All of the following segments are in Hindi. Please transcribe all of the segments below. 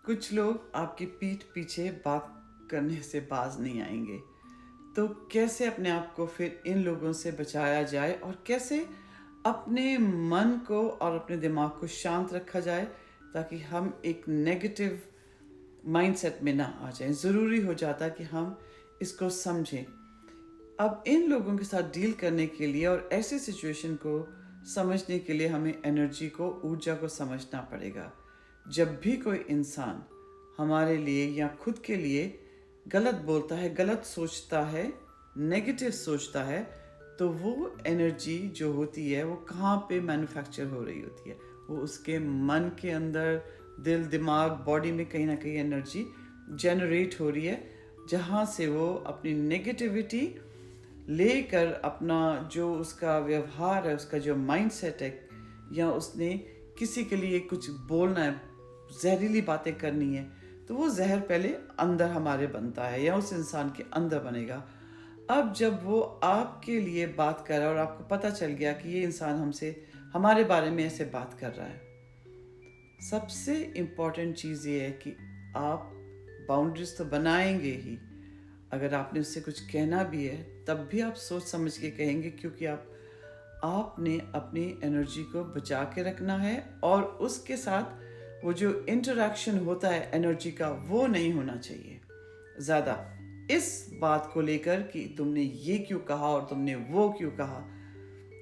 कुछ लोग आपकी पीठ पीछे बात करने से बाज नहीं आएंगे। तो कैसे अपने आप को फिर इन लोगों से बचाया जाए और कैसे अपने मन को और अपने दिमाग को शांत रखा जाए ताकि हम एक नेगेटिव माइंडसेट में ना आ जाएं। ज़रूरी हो जाता है कि हम इसको समझें। अब इन लोगों के साथ डील करने के लिए और ऐसे सिचुएशन को समझने के लिए हमें एनर्जी को, ऊर्जा को समझना पड़ेगा। जब भी कोई इंसान हमारे लिए या खुद के लिए गलत बोलता है, गलत सोचता है, नेगेटिव सोचता है, तो वो एनर्जी जो होती है वो कहाँ पे मैन्युफैक्चर हो रही होती है? वो उसके मन के अंदर, दिल, दिमाग, बॉडी में कहीं ना कहीं एनर्जी जनरेट हो रही है, जहाँ से वो अपनी नेगेटिविटी लेकर अपना जो उसका व्यवहार है, उसका जो माइंडसेट है, या उसने किसी के लिए कुछ बोलना है, जहरीली बातें करनी है, तो वो जहर पहले अंदर हमारे बनता है या उस इंसान के अंदर बनेगा। अब जब वो आपके लिए बात कर रहा है और आपको पता चल गया कि ये इंसान हमसे, हमारे बारे में ऐसे बात कर रहा है, सबसे इम्पॉर्टेंट चीज़ ये है कि आप बाउंड्रीज तो बनाएंगे ही। अगर आपने उससे कुछ कहना भी है तब भी आप सोच समझ के कहेंगे, क्योंकि आपने अपनी एनर्जी को बचा के रखना है और उसके साथ वो जो इंटरेक्शन होता है एनर्जी का, वो नहीं होना चाहिए ज़्यादा इस बात को लेकर कि तुमने ये क्यों कहा और तुमने वो क्यों कहा।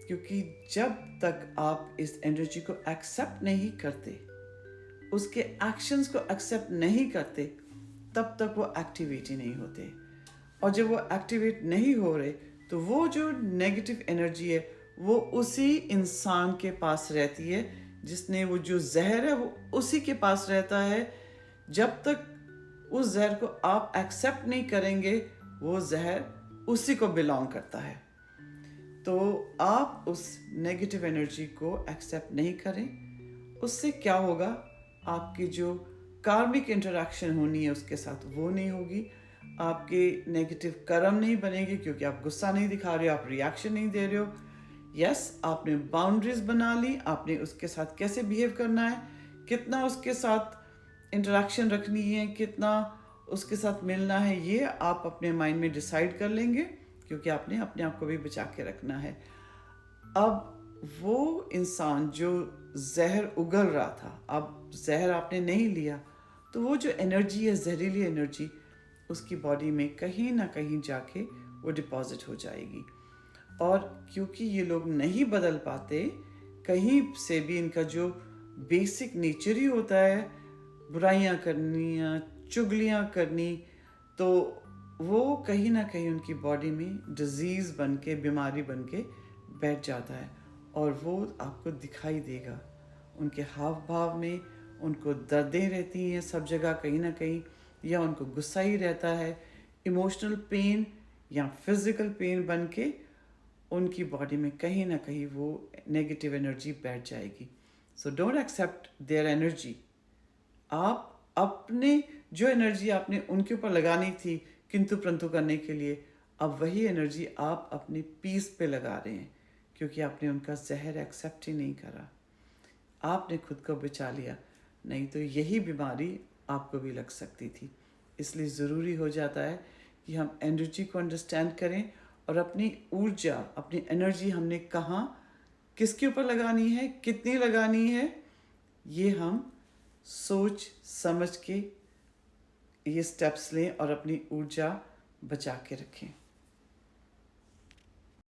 क्योंकि जब तक आप इस एनर्जी को एक्सेप्ट नहीं करते, उसके एक्शंस को एक्सेप्ट नहीं करते, तब तक वो एक्टिवेट ही नहीं होते। और जब वो एक्टिवेट नहीं हो रहे तो वो जो नेगेटिव एनर्जी है वो उसी इंसान के पास रहती है, जिसने वो जो जहर है वो उसी के पास रहता है। जब तक उस जहर को आप एक्सेप्ट नहीं करेंगे, वो जहर उसी को बिलोंग करता है। तो आप उस नेगेटिव एनर्जी को एक्सेप्ट नहीं करें। उससे क्या होगा, आपकी जो कार्मिक इंटरेक्शन होनी है उसके साथ वो नहीं होगी, आपके नेगेटिव कर्म नहीं बनेंगे, क्योंकि आप गुस्सा नहीं दिखा रहे हो, आप रिएक्शन नहीं दे रहे हो। यस, आपने बाउंड्रीज बना ली, आपने उसके साथ कैसे बिहेव करना है, कितना उसके साथ इंटरेक्शन रखनी है, कितना उसके साथ मिलना है, ये आप अपने माइंड में डिसाइड कर लेंगे, क्योंकि आपने अपने आप को भी बचा के रखना है। अब वो इंसान जो जहर उगल रहा था, अब जहर आपने नहीं लिया, तो वो जो एनर्जी है, जहरीली एनर्जी, उसकी बॉडी में कहीं ना कहीं जाके वो डिपॉजिट हो जाएगी। और क्योंकि ये लोग नहीं बदल पाते, कहीं से भी इनका जो बेसिक नेचर ही होता है बुराइयां करनी या चुगलियां करनी, तो वो कहीं ना कहीं उनकी बॉडी में डिजीज़ बन के, बीमारी बन के बैठ जाता है। और वो आपको दिखाई देगा उनके हाव भाव में, उनको दर्दें रहती हैं सब जगह कहीं ना कहीं, या उनको गुस्सा ही रहता है, इमोशनल पेन या फिजिकल पेन बन के उनकी बॉडी में कहीं ना कहीं वो नेगेटिव एनर्जी बैठ जाएगी। So don't accept their energy. आप अपने जो एनर्जी आपने उनके ऊपर लगानी थी किंतु परंतु करने के लिए, अब वही एनर्जी आप अपने पीस पे लगा रहे हैं, क्योंकि आपने उनका जहर एक्सेप्ट ही नहीं करा। आपने खुद को बचा लिया, नहीं तो यही बीमारी आपको भी लग सकती थी। इसलिए ज़रूरी हो जाता है कि हम एनर्जी को अंडरस्टैंड करें और अपनी ऊर्जा, अपनी एनर्जी हमने कहाँ, किसके ऊपर लगानी है, कितनी लगानी है, ये हम सोच समझ के ये स्टेप्स लें और अपनी ऊर्जा बचा के रखें।